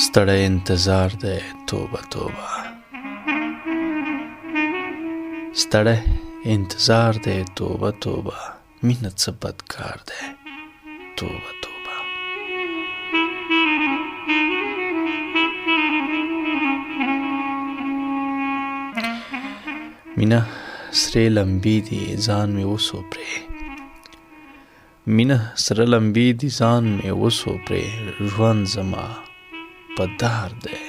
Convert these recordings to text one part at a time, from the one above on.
ستړی انتظار دی توبه توبه ستړی انتظار دی توبه توبه مینه څه بد کار دی توبه توبه مینه سرې لمبې دي ځان مې وسو پرې مینه سره لمبې دي ځان مې وسو پرې ژوند زما په دار دی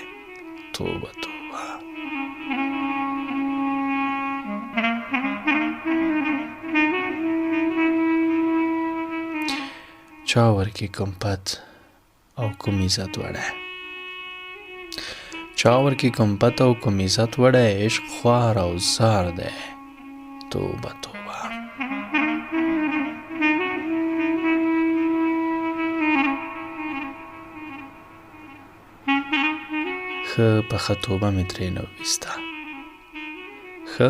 توبه توبه چا ورکې کوم پت او کوم عزت وړی چا ورکې کوم پت او کوم عزت وړی عشق خوار او زار دی توبه توبه ښه پخه توبه مې ترې نه وویسته ښه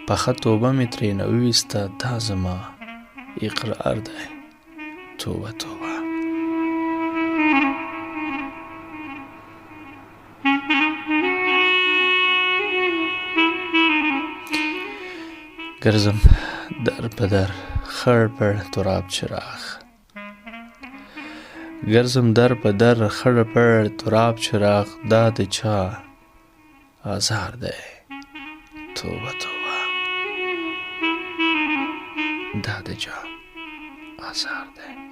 پخه توبه مې ترې نه وویسته دا زما اقرار دی توبه توبه ګرځم در په در خړ پړ تراب چراغ ګرځم در په در خړ پړ تراب چراغ دا د چا آزار دی توبه توبه دا د چا آزار دی